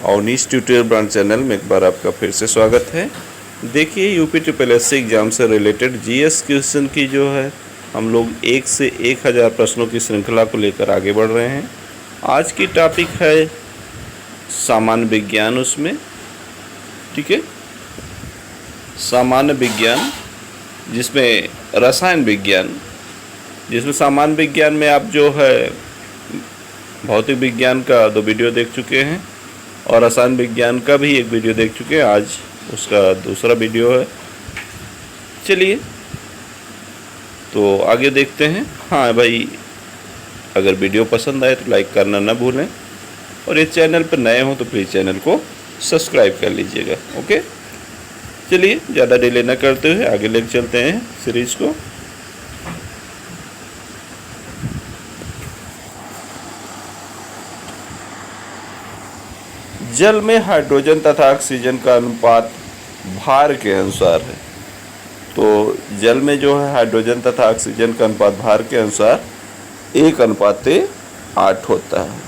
Awanish tutorial brand channel में एक बार आपका फिर से स्वागत है। देखिए यूपी ट्रिपल एससी एग्ज़ाम से रिलेटेड जीएस क्वेश्चन की जो है हम लोग 1 से 1000 प्रश्नों की श्रृंखला को लेकर आगे बढ़ रहे हैं। आज की टॉपिक है सामान्य विज्ञान, उसमें ठीक है सामान्य विज्ञान, जिसमें रसायन विज्ञान, जिसमें सामान्य विज्ञान में आप जो है भौतिक विज्ञान का 2 वीडियो देख चुके हैं और रसायन विज्ञान का भी 1 वीडियो देख चुके हैं। आज उसका दूसरा वीडियो है। चलिए तो आगे देखते हैं। हाँ भाई, अगर वीडियो पसंद आए तो लाइक करना ना भूलें और इस चैनल पर नए हो तो प्लीज़ चैनल को सब्सक्राइब कर लीजिएगा। ओके, चलिए ज़्यादा डिले न करते हुए आगे लेकर चलते हैं सीरीज़ को। जल में हाइड्रोजन तथा ऑक्सीजन का अनुपात भार के अनुसार है। तो जल में जो है हाइड्रोजन तथा ऑक्सीजन का अनुपात भार के अनुसार 1:8 होता है।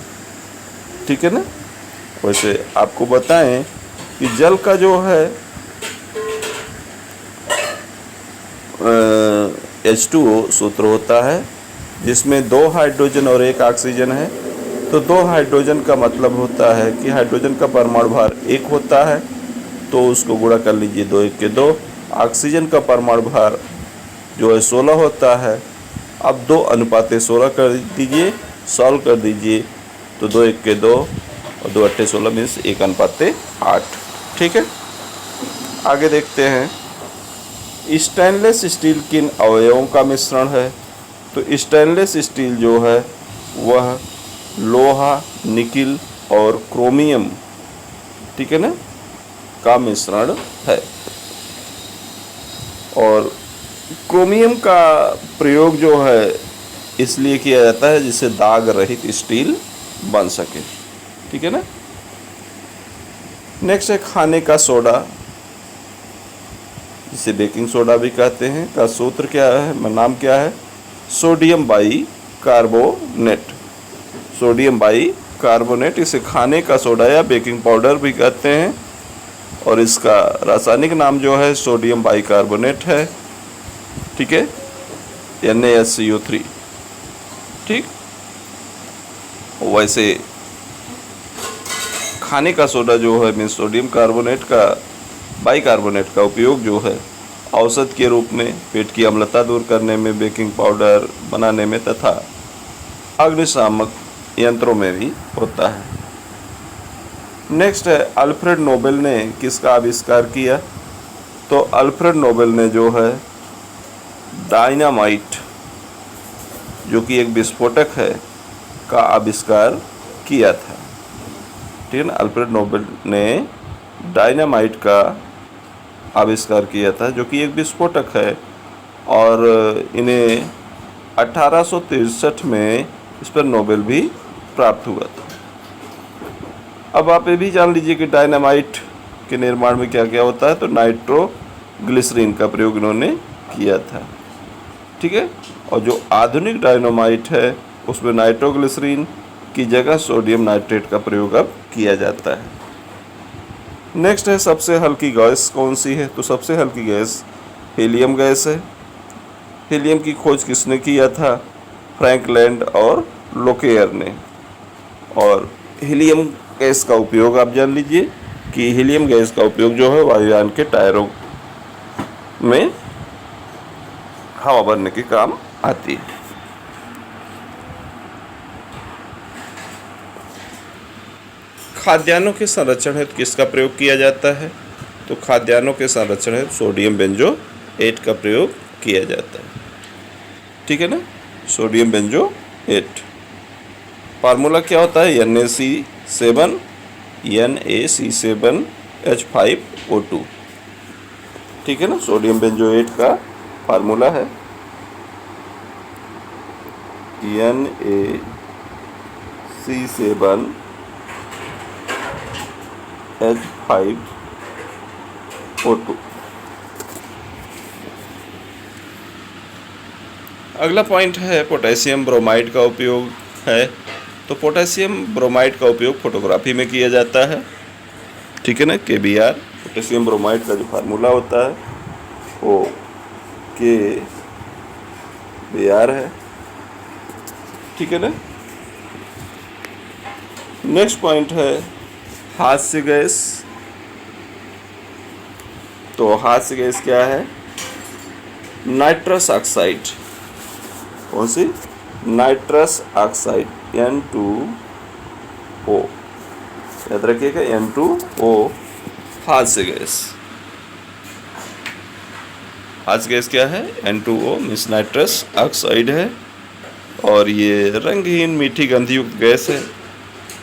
ठीक है ना। वैसे आपको बताएं कि जल का जो है H2O सूत्र होता है, जिसमें 2 हाइड्रोजन और 1 ऑक्सीजन है। तो 2 हाइड्रोजन का मतलब होता है कि हाइड्रोजन का परमाणु भार 1 होता है, तो उसको गुणा कर लीजिए 2 1 के 2। ऑक्सीजन का परमाणु भार जो है 16 होता है। अब 2:16 कर दीजिए, सॉल्व कर दीजिए तो 2 1 के 2 और 2 8 16 मीन्स 1:8। ठीक है, आगे देखते हैं। स्टेनलेस स्टील किन अवयवों का मिश्रण है? तो स्टेनलेस स्टील जो है वह लोहा, निकिल और क्रोमियम, ठीक है ना, का मिश्रण है। और क्रोमियम का प्रयोग जो है इसलिए किया जाता है जिससे दाग रहित स्टील बन सके। ठीक है ना। नेक्स्ट है खाने का सोडा, जिसे बेकिंग सोडा भी कहते हैं, का सूत्र क्या है, नाम क्या है? Sodium by carbonate. Sodium by carbonate, इसे खाने का सोडा या बेकिंग पाउडर भी कहते हैं और इसका रासायनिक नाम जो है सोडियम बाई कार्बोनेट है। ठीक है, NaSCO3। ठीक, वैसे खाने का सोडा जो है मीन सोडियम कार्बोनेट का बाई कार्बोनेट का उपयोग जो है औषध के रूप में, पेट की अम्लता दूर करने में, बेकिंग पाउडर बनाने में तथा अग्निशामक यंत्रों में भी होता है। नेक्स्ट है अल्फ्रेड नोबेल ने किसका आविष्कार किया? तो अल्फ्रेड नोबेल ने जो है डायनामाइट, जो कि एक विस्फोटक है, का आविष्कार किया था। ठीक है ना। अल्फ्रेड नोबेल ने डायनामाइट का आविष्कार किया था, जो कि एक विस्फोटक है और इन्हें 1863 में इस पर नोबेल भी प्राप्त हुआ था। अब आप ये भी जान लीजिए कि डायनामाइट के निर्माण में क्या क्या होता है। तो नाइट्रोग्लिसरीन का प्रयोग इन्होंने किया था। ठीक है, और जो आधुनिक डायनामाइट है उसमें नाइट्रोग्लिसरीन की जगह सोडियम नाइट्रेट का प्रयोग अब किया जाता है। नेक्स्ट है सबसे हल्की गैस कौन सी है? तो सबसे हल्की गैस हीलियम गैस है। हीलियम की खोज किसने किया था? फ्रैंकलैंड और लोकेयर ने। और हीलियम गैस का उपयोग आप जान लीजिए कि हीलियम गैस का उपयोग जो है वायुयान के टायरों में हवा भरने के काम आती है। खाद्यान्नों के संरक्षण हेतु किसका प्रयोग किया जाता है? तो खाद्यान्नों के संरक्षण हेतु सोडियम बेंजोएट का प्रयोग किया जाता है। ठीक है ना, सोडियम बेंजोएट। फार्मूला क्या होता है? NaC7H5O2। ठीक है ना, सोडियम बेंजोएट का फार्मूला है NaC7H5O2। अगला पॉइंट है पोटेशियम ब्रोमाइड का उपयोग है। तो पोटेशियम ब्रोमाइड का उपयोग फोटोग्राफी में किया जाता है। ठीक है ना, KBr। पोटेशियम ब्रोमाइड का जो फार्मूला होता है वो KBr है, ठीक है ना। नेक्स्ट पॉइंट है हास्य गैस। तो हास्य गैस क्या है? Nitrous oxide. कौन सी? नाइट्रस ऑक्साइड, N2O, याद रखिएगा, N2O हास्य गैस। हास्य गैस क्या है? N2O मीन्स नाइट्रस ऑक्साइड है, और ये रंगहीन मीठी गंधयुक्त गैस है।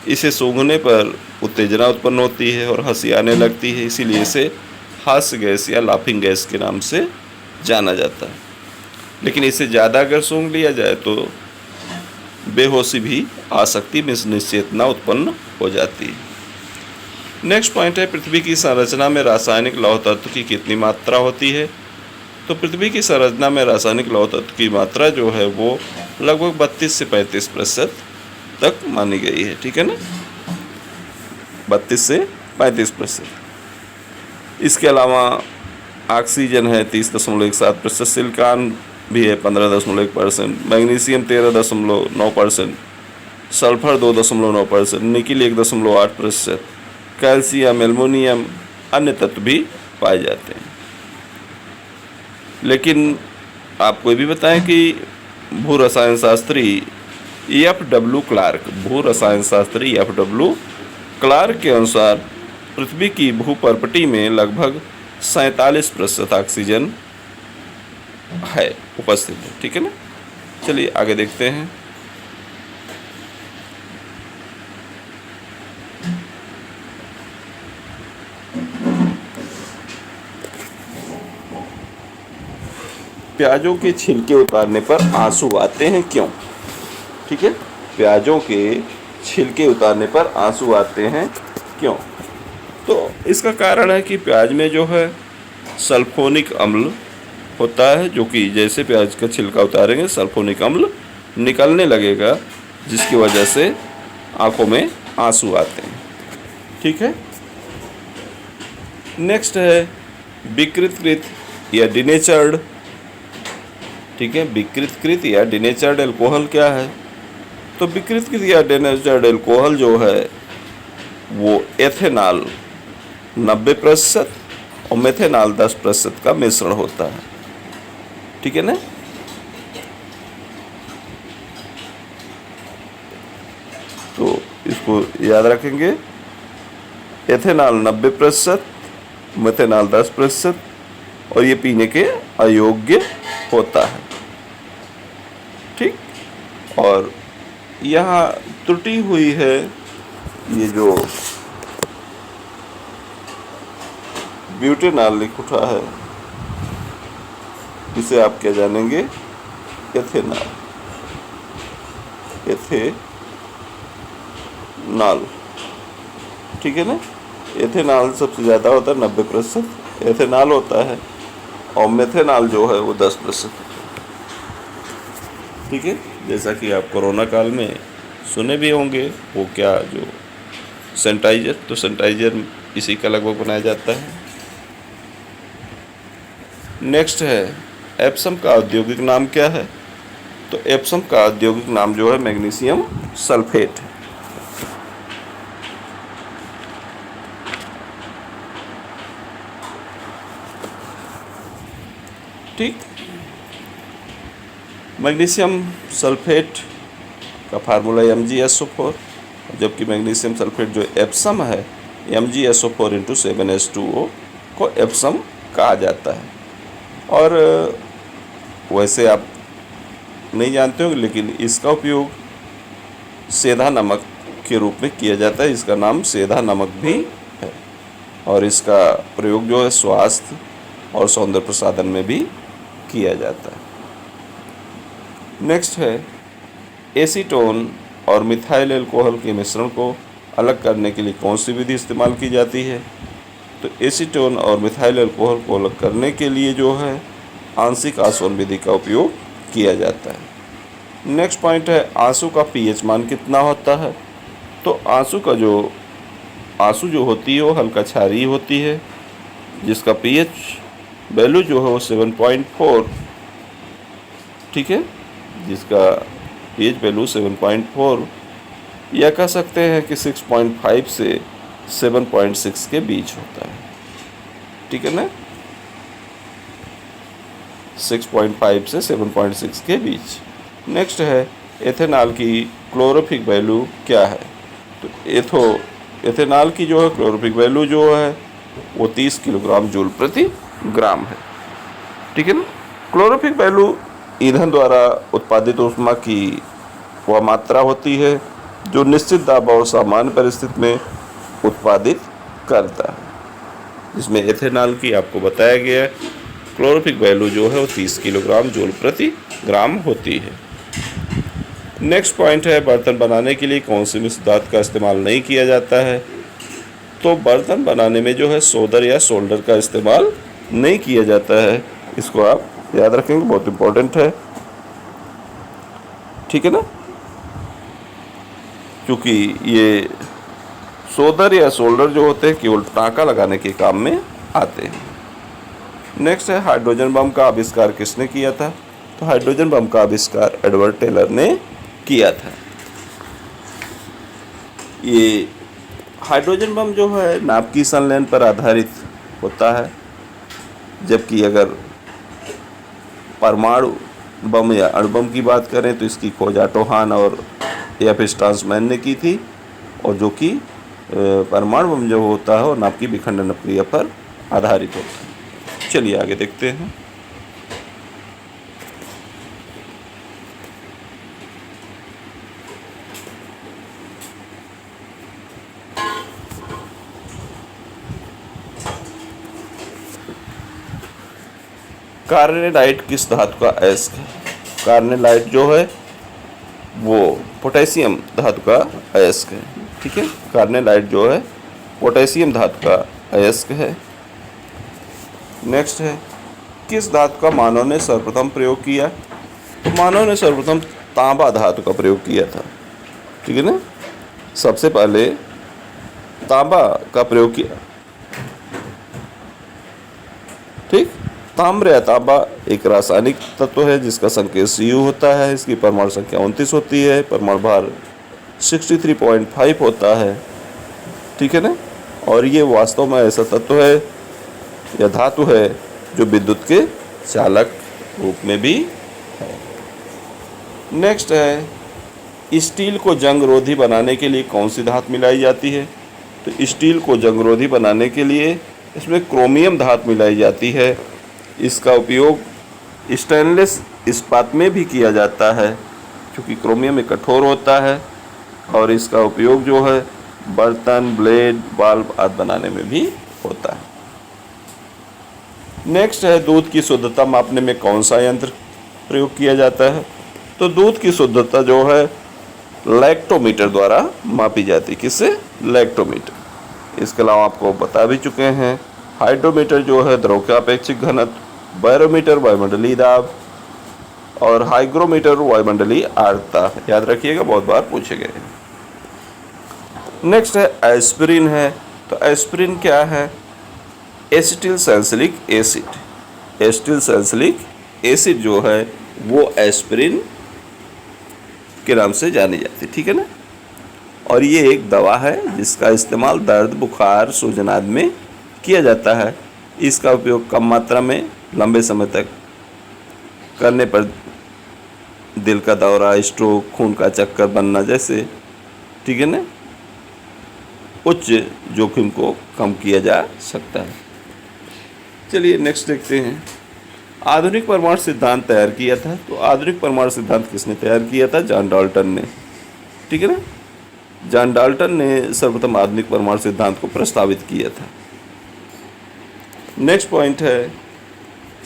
इसे सूंघने पर उत्तेजना उत्पन्न होती है और हंसी आने लगती है, इसीलिए इसे हास्य गैस या लाफिंग गैस के नाम से जाना जाता है। लेकिन इसे ज़्यादा अगर सूंघ लिया जाए तो बेहोशी भी आ सकती, मीन्स निश्चेतना उत्पन्न हो जाती है। नेक्स्ट पॉइंट है पृथ्वी की संरचना में रासायनिक लौह तत्व की कितनी मात्रा होती है? तो पृथ्वी की संरचना में रासायनिक लौह तत्व की मात्रा जो है वो लगभग 32 से 35% तक मानी गई है, ठीक है ना, 32 से 35%। इसके अलावा ऑक्सीजन है 30.17%, सिलिकॉन भी है 15.1%, magnesium 13.9%, sulphur 2.9%, nickel 1.8%, calcium, aluminium, अन्य तत्व भी पाए जाते हैं। लेकिन आपको ये भी बताएं कि भू रसायन शास्त्री F.W. क्लार्क, भू रसायन शास्त्री F.W. क्लार्क के अनुसार पृथ्वी की भूपर्पटी में लगभग 47% ऑक्सीजन है, उपस्थित है, ठीक है ना। चलिए आगे देखते हैं। प्याजों के छिलके उतारने पर आंसू आते हैं, क्यों? ठीक है, प्याजों के छिलके उतारने पर आंसू आते हैं, क्यों? तो इसका कारण है कि प्याज में जो है सल्फोनिक अम्ल होता है, जो कि जैसे प्याज का छिलका उतारेंगे सल्फोनिक अम्ल निकलने लगेगा, जिसकी वजह से आंखों में आंसू आते हैं, ठीक है। नेक्स्ट है विकृतकृत या डिनेचर्ड, ठीक है, विकृतकृत या डिनेचर्ड एल्कोहल क्या है? तो विकृतकृत या डिनेचर्ड एल्कोहल जो है वो एथेनॉल 90% और मेथेनॉल 10% का मिश्रण होता है, ठीक है ना। तो इसको याद रखेंगे, एथेनॉल 90%, मेथेनॉल 10%, और ये पीने के अयोग्य होता है, ठीक। और यहाँ त्रुटि हुई है, ये जो ब्यूटेनॉल लिख उठा है, इसे आप क्या जानेंगे? एथेनॉल, एथेनॉल, ठीक है ना। एथेनॉल सबसे ज़्यादा होता है 90% एथेनॉल होता है, और मेथेनॉल जो है वो 10%, ठीक है। जैसा कि आप कोरोना काल में सुने भी होंगे, वो क्या जो सैनिटाइजर, तो सैनिटाइजर इसी का लगभग बनाया जाता है। नेक्स्ट है एप्सम का औद्योगिक नाम क्या है? तो एप्सम का औद्योगिक नाम जो है मैग्नीशियम सल्फेट है, ठीक। मैग्नीशियम सल्फेट का फार्मूला MgSO4, जबकि मैग्नीशियम सल्फेट जो एप्सम है MgSO4 × 7H2O को एप्सम कहा जाता है। और वैसे आप नहीं जानते होंगे, लेकिन इसका उपयोग सेंधा नमक के रूप में किया जाता है, इसका नाम सेंधा नमक भी है, और इसका प्रयोग जो है स्वास्थ्य और सौंदर्य प्रसाधन में भी किया जाता है। नेक्स्ट है एसीटोन और मिथाइल अल्कोहल के मिश्रण को अलग करने के लिए कौन सी विधि इस्तेमाल की जाती है? तो एसीटोन और मिथाइल अल्कोहल को अलग करने के लिए जो है आंशिक आसवन विधि का उपयोग किया जाता है। नेक्स्ट पॉइंट है आंसू का pH मान कितना होता है? तो आंसू का जो आंसू जो होती है वो हल्का क्षारीय होती है, जिसका पीएच वैल्यू जो है वो 7.4, ठीक है, जिसका पीएच वैल्यू 7.4 या कह सकते हैं कि 6.5 से 7.6 के बीच होता है, ठीक है ना, 6.5 से 7.6 के बीच। नेक्स्ट है एथेनॉल की क्लोरोफिक वैल्यू क्या है। तो एथेनॉल की जो है क्लोरोफिक वैल्यू जो है वो 30 किलोग्राम जूल प्रति ग्राम है, ठीक है ना। क्लोरोफिक वैल्यू ईंधन द्वारा उत्पादित ऊष्मा की वह मात्रा होती है जो निश्चित दाब और सामान्य परिस्थिति में उत्पादित करता है, जिसमें एथेनॉल की आपको बताया गया है क्लोरोफिक वैल्यू जो है वो 30 किलोग्राम जूल प्रति ग्राम होती है। नेक्स्ट पॉइंट है बर्तन बनाने के लिए कौन सी मिश्र धातु का इस्तेमाल नहीं किया जाता है। तो बर्तन बनाने में जो है सोडर या सोल्डर का इस्तेमाल नहीं किया जाता है, इसको आप याद रखेंगे, बहुत इंपॉर्टेंट है, ठीक है ना, क्योंकि ये सोल्डर या सोल्डर जो होते हैं केवल टाँका लगाने के काम में आते हैं। नेक्स्ट है हाइड्रोजन बम का आविष्कार किसने किया था। तो हाइड्रोजन बम का आविष्कार एडवर्ड टेलर ने किया था। ये हाइड्रोजन बम जो है नाभिकीय संलयन पर आधारित होता है, जबकि अगर परमाणु बम या अणुबम की बात करें तो इसकी खोज ऑटो हान और एफ स्ट्रासमैन ने की थी, और जो कि परमाणु बम जो होता है वो नाभिकीय विखंडन प्रक्रिया पर आधारित होता है। चलिए आगे देखते हैं। कार्नेलाइट किस धातु का अयस्क है। कार्नेलाइट जो है वो पोटेशियम धातु का अयस्क है, ठीक है। कार्नेलाइट जो है पोटेशियम धातु का अयस्क है। नेक्स्ट है किस धातु का मानव ने सर्वप्रथम प्रयोग किया। तो मानव ने सर्वप्रथम तांबा धातु का प्रयोग किया था, ठीक है ना, सबसे पहले तांबा का प्रयोग किया, ठीक। ताम्र या तांबा एक रासायनिक तत्व है जिसका संकेत Cu होता है, इसकी परमाणु संख्या 29 होती है, परमाणु भार 63.5 होता है, ठीक है ना, और ये वास्तव में ऐसा तत्व है या धातु है जो विद्युत के चालक रूप में भी है। नेक्स्ट है स्टील को जंगरोधी बनाने के लिए कौन सी धातु मिलाई जाती है। तो स्टील को जंगरोधी बनाने के लिए इसमें क्रोमियम धातु मिलाई जाती है। इसका उपयोग स्टेनलेस इस्पात में भी किया जाता है, क्योंकि क्रोमियम एक कठोर होता है, और इसका उपयोग जो है बर्तन, ब्लेड, बाल्ब आदि बनाने में भी होता है। नेक्स्ट है दूध की शुद्धता मापने में कौन सा यंत्र प्रयोग किया जाता है। तो दूध की शुद्धता जो है लैक्टोमीटर द्वारा मापी जाती है। किससे? लैक्टोमीटर। इसके अलावा आपको बता भी चुके हैं हाइड्रोमीटर जो है द्रव का अपेक्षिक घनत्व, बैरोमीटर वायुमंडलीय दाब, और हाइग्रोमीटर वायुमंडलीय आर्द्रता। याद रखिएगा, बहुत बार पूछे गए। नेक्स्ट है एस्पिरिन है। तो एस्पिरिन क्या है? Acetyl salicylic acid. Acetyl salicylic acid जो है वो एस्पिरिन के नाम से जानी जाती है, ठीक है ना। और ये एक दवा है जिसका इस्तेमाल दर्द, बुखार, सूजन आदि में किया जाता है। इसका उपयोग कम मात्रा में लंबे समय तक करने पर दिल का दौरा, स्ट्रोक, खून का चक्कर बनना जैसे, ठीक है ना, उच्च जोखिम को कम किया जा सकता है। चलिए नेक्स्ट देखते हैं। आधुनिक परमाणु सिद्धांत तैयार किया था। तो आधुनिक परमाणु सिद्धांत किसने तैयार किया था? जॉन डाल्टन ने, ठीक है ना। जॉन डाल्टन ने सर्वप्रथम आधुनिक परमाणु सिद्धांत को प्रस्तावित किया था। नेक्स्ट पॉइंट है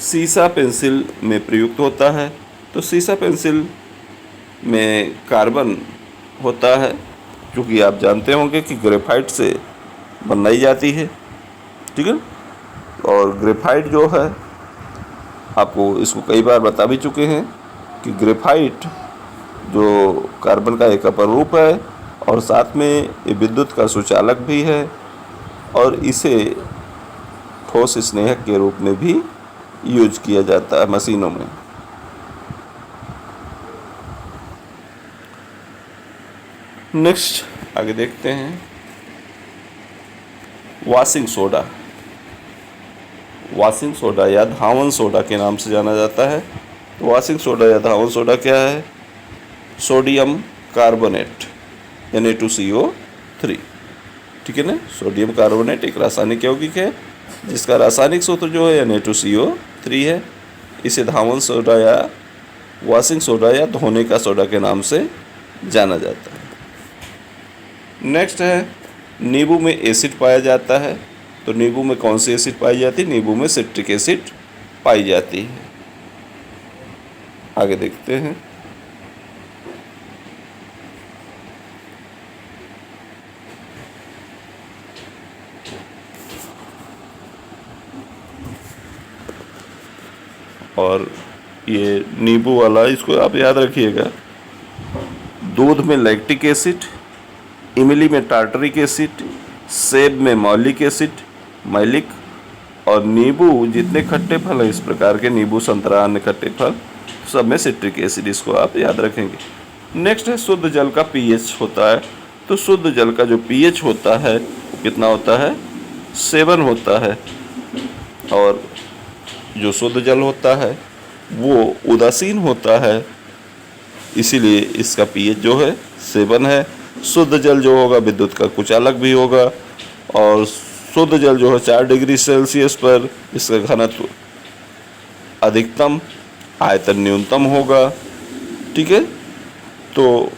सीसा पेंसिल में प्रयुक्त होता है। तो सीसा पेंसिल में कार्बन होता है, क्योंकि आप जानते होंगे कि ग्रेफाइट से बनाई जाती है, ठीक है। और ग्रेफाइट जो है आपको इसको कई बार बता भी चुके हैं कि ग्रेफाइट जो कार्बन का एक अपर रूप है और साथ में ये विद्युत का सुचालक भी है और इसे ठोस स्नेहक के रूप में भी यूज किया जाता है मशीनों में। नेक्स्ट आगे देखते हैं वॉशिंग सोडा। वॉशिंग सोडा या धावन सोडा के नाम से जाना जाता है। वॉशिंग सोडा या धावन सोडा क्या है? सोडियम कार्बोनेट Na2CO3, ठीक है ना। सोडियम कार्बोनेट एक रासायनिक यौगिक है जिसका रासायनिक सूत्र जो है Na2CO3 है। इसे धावन सोडा या वॉशिंग सोडा या धोने का सोडा के नाम से जाना जाता है। नेक्स्ट है नींबू में एसिड पाया जाता है। तो नींबू में कौन सी एसिड पाई जाती है? नींबू में सिट्रिक एसिड पाई जाती है। आगे देखते हैं और ये नींबू वाला इसको आप याद रखिएगा। दूध में लैक्टिक एसिड, इमली में टार्टरिक एसिड, सेब में मौलिक एसिड मैलिक, और नींबू जितने खट्टे फल हैं इस प्रकार के नींबू, संतरा, अन्य खट्टे फल सब में सिट्रिक एसिड, इसको आप याद रखेंगे। नेक्स्ट है शुद्ध जल का पीएच होता है। तो शुद्ध जल का जो पीएच होता है वो कितना होता है? 7 होता है। और जो शुद्ध जल होता है वो उदासीन होता है, इसीलिए इसका पीएच जो है 7 है। शुद्ध जल जो होगा विद्युत का कुचालक भी होगा और शुद्ध जल जो है 4 डिग्री सेल्सियस पर इसका घनत्व अधिकतम, आयतन न्यूनतम होगा, ठीक है। तो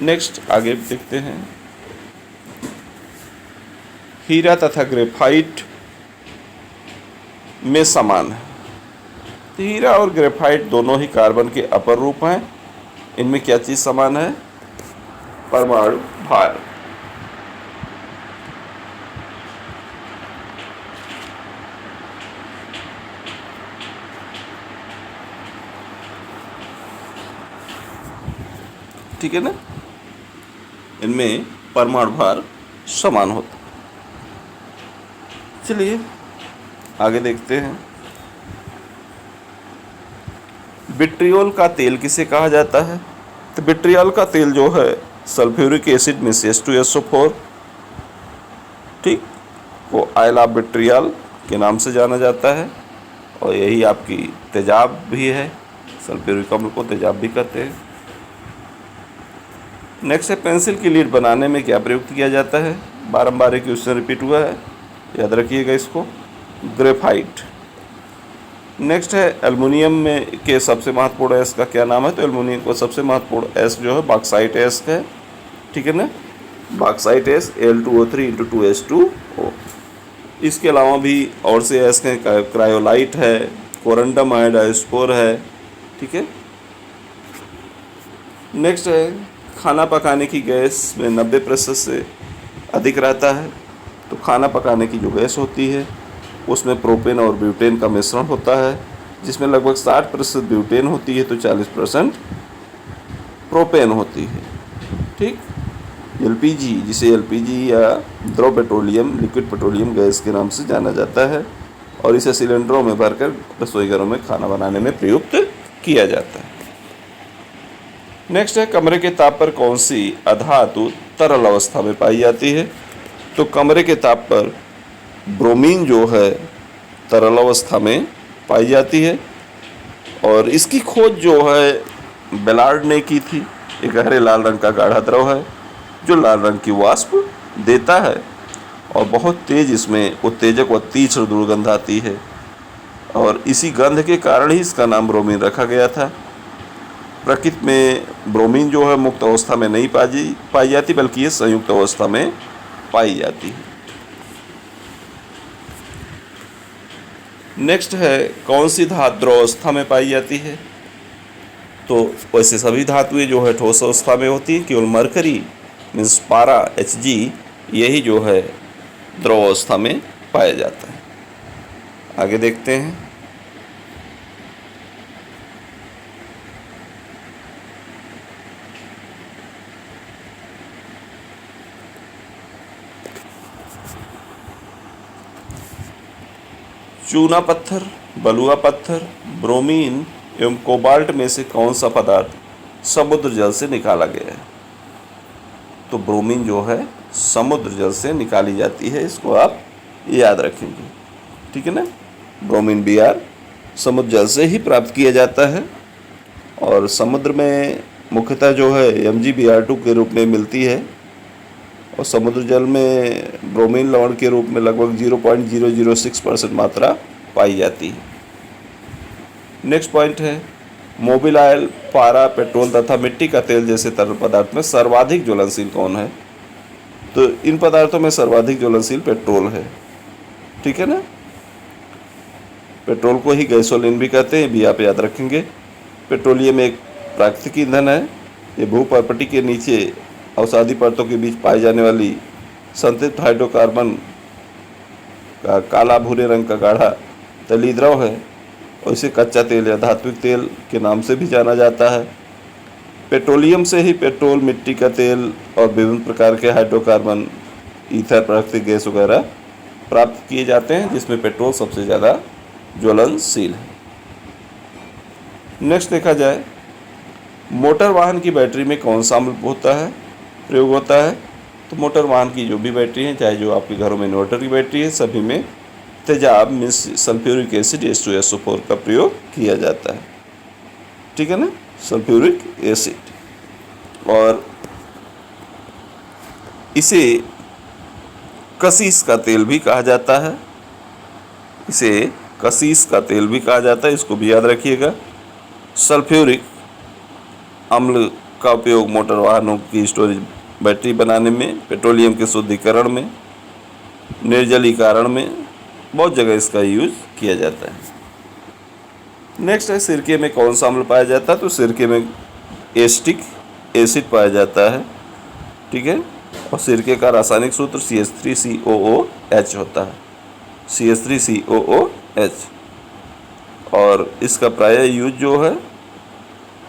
नेक्स्ट आगे देखते हैं हीरा तथा ग्रेफाइट में समान है। तो हीरा और ग्रेफाइट दोनों ही कार्बन के अपर रूप हैं। इनमें क्या चीज़ समान है? परमाणु भार। ठीक है ना, इनमें परमाणु भार समान होता। चलिए आगे देखते हैं विट्रियोल का तेल किसे कहा जाता है? तो विट्रियोल का तेल जो है सल्फ्यूरिक एसिड में H2SO4, ठीक, वो आयल ऑफ विट्रियोल के नाम से जाना जाता है और यही आपकी तेजाब भी है। सल्फ्यूरिक अम्ल को तेजाब भी कहते हैं। नेक्स्ट है पेंसिल की लीड बनाने में क्या प्रयुक्त किया जाता है? बारंबार एक क्वेश्चन रिपीट हुआ है, याद रखिएगा इसको। ग्रेफाइट। नेक्स्ट है एल्युमिनियम में के सबसे महत्वपूर्ण एस का क्या नाम है? तो एल्युमिनियम को सबसे महत्वपूर्ण एस जो है बॉक्साइट एस है, ठीक है ना। Bauxite S Al2O3 × 2S2O। इसके अलावा भी और से एस हैं, क्रायोलाइट है, कोरंडम है, डायस्पोर है, ठीक है। नेक्स्ट है खाना पकाने की गैस में 90% से अधिक रहता है। तो खाना पकाने की जो गैस होती है उसमें प्रोपेन और ब्यूटेन का मिश्रण होता है, जिसमें लगभग 60% ब्यूटेन होती है तो 40% प्रोपेन होती है, ठीक। एलपीजी, जिसे एलपीजी या द्रव पेट्रोलियम, लिक्विड पेट्रोलियम गैस के नाम से जाना जाता है और इसे सिलेंडरों में भरकर रसोई घरों में खाना बनाने में प्रयुक्त किया जाता है। नेक्स्ट है कमरे के ताप पर कौन सी अधातु तरल अवस्था में पाई जाती है? तो कमरे के ताप पर ब्रोमीन जो है तरल अवस्था में पाई जाती है और इसकी खोज जो है बेलार्ड ने की थी। एक गहरे लाल रंग का गाढ़ा द्रव है जो लाल रंग की वाष्प देता है और बहुत तेज इसमें उत्तेजक व तीक्ष्ण दुर्गंध आती है और इसी गंध के कारण ही इसका नाम ब्रोमीन रखा गया था। प्रकृति में ब्रोमीन जो है मुक्त अवस्था में नहीं पाई जाती, बल्कि ये संयुक्त अवस्था में पाई जाती है। नेक्स्ट है कौन सी धातु द्रव अवस्था में पाई जाती है? तो वैसे सभी धातुएं जो है ठोस अवस्था में होती है, केवल मरकरी मीन्स पारा Hg यही जो है द्रव अवस्था में पाया जाता है। आगे देखते हैं चूना पत्थर, बलुआ पत्थर, ब्रोमीन एवं कोबाल्ट में से कौन सा पदार्थ समुद्र जल से निकाला गया है? तो ब्रोमीन जो है समुद्र जल से निकाली जाती है, इसको आप याद रखेंगे, ठीक है ना। ब्रोमीन Br समुद्र जल से ही प्राप्त किया जाता है और समुद्र में मुख्यतः जो है MgBr2 के रूप में मिलती है और समुद्र जल में ब्रोमीन लवण के रूप में लगभग 0.006% मात्रा पाई जाती है। नेक्स्ट पॉइंट है, मोबिल ऑयल, पारा, पेट्रोल तथा मिट्टी का तेल जैसे तरल पदार्थ में सर्वाधिक ज्वलनशील कौन है? तो इन पदार्थों में सर्वाधिक ज्वलनशील पेट्रोल है, ठीक है ना। पेट्रोल को ही गैसोलीन भी कहते हैं, भी आप याद रखेंगे। पेट्रोलियम एक प्राकृतिक ईंधन है। ये भूपर्पटी के नीचे अवसादी परतों के बीच पाई जाने वाली संतृप्त हाइड्रोकार्बन का काला भूरे रंग का गाढ़ा तलीय द्रव है और इसे कच्चा तेल या धात्विक तेल के नाम से भी जाना जाता है। पेट्रोलियम से ही पेट्रोल, मिट्टी का तेल और विभिन्न प्रकार के हाइड्रोकार्बन, ईथर, प्राकृतिक गैस वगैरह प्राप्त किए जाते हैं, जिसमें पेट्रोल सबसे ज़्यादा ज्वलनशील है। नेक्स्ट देखा जाए, मोटर वाहन की बैटरी में कौन सा अम्ल होता है, प्रयोग होता है? तो मोटर वाहन की जो भी बैटरी है, चाहे जो आपके घरों में इन्वर्टर की बैटरी है, सभी में तेजाब मीन्स सल्फ्यूरिक एसिड H2SO4 का प्रयोग किया जाता है, ठीक है ना, सल्फ्यूरिक एसिड। और इसे कसीस का तेल भी कहा जाता है, इसे कसीस का तेल भी कहा जाता है, इसको भी याद रखिएगा। सल्फ्यूरिक अम्ल का उपयोग मोटर वाहनों की स्टोरेज बैटरी बनाने में, पेट्रोलियम के शुद्धिकरण में, निर्जलीकरण में, बहुत जगह इसका यूज किया जाता है। नेक्स्ट है, सिरके में कौन सा अम्ल पाया जाता है? तो सिरके में एसिटिक एसिड पाया जाता है, ठीक है। और सिरके का रासायनिक सूत्र CH3COOH होता है, CH3COOH। और इसका प्रायः यूज जो है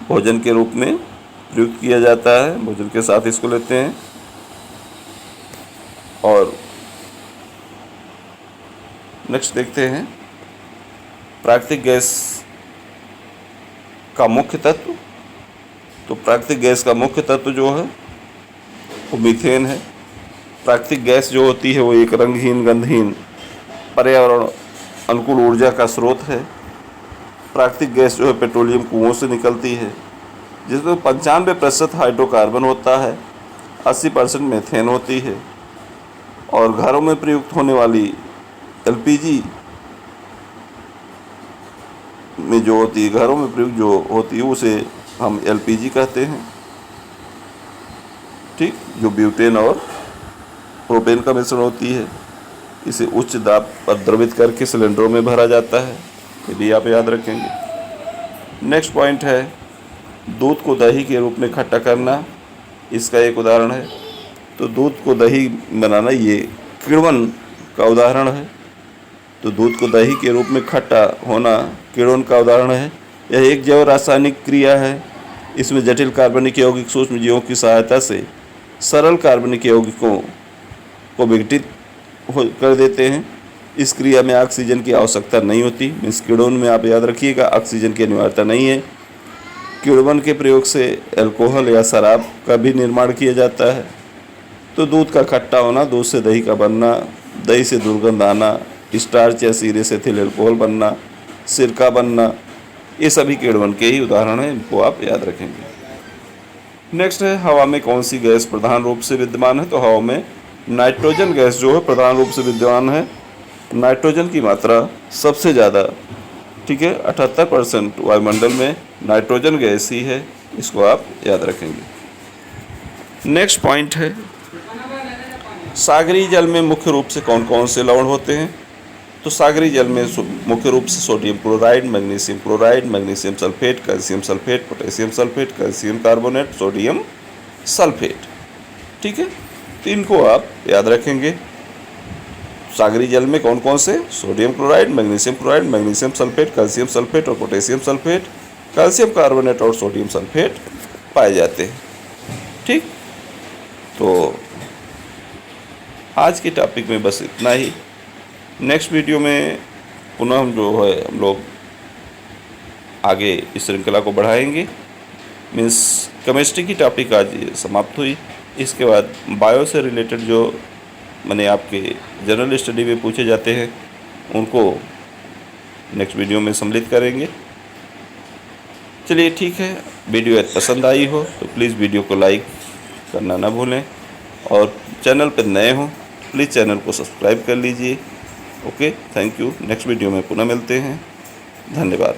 भोजन के रूप में प्रयुक्त किया जाता है, भोजन के साथ इसको लेते हैं। और नेक्स्ट देखते हैं, प्राकृतिक गैस का मुख्य तत्व। तो प्राकृतिक गैस का मुख्य तत्व जो है वो मीथेन है। प्राकृतिक गैस जो होती है वो एक रंगहीन, गंधहीन, पर्यावरण अनुकूल ऊर्जा का स्रोत है। प्राकृतिक गैस जो है पेट्रोलियम कुओं से निकलती है, जिसमें 95% हाइड्रोकार्बन होता है, 80% मीथेन होती है। और घरों में प्रयुक्त होने वाली LPG में जो होती है, घरों में प्रयुक्त जो होती है, उसे हम LPG कहते हैं, ठीक, जो ब्यूटेन और प्रोपेन का मिश्रण होती है। इसे उच्च दाब पर द्रवित करके सिलेंडरों में भरा जाता है, ये भी आप याद रखेंगे। नेक्स्ट पॉइंट है, दूध को दही के रूप में खट्टा करना, इसका एक उदाहरण है। तो दूध को दही बनाना ये किण्वन का उदाहरण है। तो दूध को दही के रूप में खट्टा होना किण्वन का उदाहरण है। यह एक जैव रासायनिक क्रिया है। इसमें जटिल कार्बनिक यौगिक सूक्ष्म जीवों की सहायता से सरल कार्बनिक यौगिकों को विघटित कर देते हैं। इस क्रिया में ऑक्सीजन की आवश्यकता नहीं होती। मीन्स किण्वन में आप याद रखिएगा, ऑक्सीजन की अनिवार्यता नहीं है। किण्वन के प्रयोग से अल्कोहल या शराब का भी निर्माण किया जाता है। तो दूध का खट्टा होना, दूध से दही का बनना, दही से दुर्गंध आना, स्टार्च या सीरे से एथिल अल्कोहल बनना, सिरका बनना, ये सभी किण्वन के ही उदाहरण हैं, इनको आप याद रखेंगे। नेक्स्ट है, हवा में कौन सी गैस प्रधान रूप से विद्यमान है? तो हवा में नाइट्रोजन गैस जो है प्रधान रूप से विद्यमान है। नाइट्रोजन की मात्रा सबसे ज़्यादा, ठीक है, 78% वायुमंडल में नाइट्रोजन गैस ही है, इसको आप याद रखेंगे। नेक्स्ट पॉइंट है, सागरीय जल में मुख्य रूप से कौन कौन से लवण होते हैं? तो सागरीय जल में मुख्य रूप से sodium chloride, magnesium sulphate, calcium sulphate, potassium sulphate, calcium carbonate, sodium sulphate, ठीक है। तो इनको आप याद रखेंगे। सागरीय जल में कौन कौन से? Sodium chloride, magnesium sulphate, calcium sulphate और पोटेशियम सल्फेट, कैल्शियम कार्बोनेट और सोडियम सल्फेट पाए जाते हैं, ठीक। तो आज के टॉपिक में बस इतना ही। नेक्स्ट वीडियो में पुनः हम लोग आगे इस श्रृंखला को बढ़ाएंगे। मीन्स केमिस्ट्री की टॉपिक आज ये समाप्त हुई। इसके बाद बायो से रिलेटेड जो मैंने आपके जनरल स्टडी में पूछे जाते हैं उनको नेक्स्ट वीडियो में सम्मिलित करेंगे। चलिए ठीक है, वीडियो यदि पसंद आई हो तो प्लीज़ वीडियो को लाइक करना ना भूलें, और चैनल पर नए हो प्लीज़ चैनल को सब्सक्राइब कर लीजिए। Okay, thank you. Next video में पुनः मिलते हैं। धन्यवाद।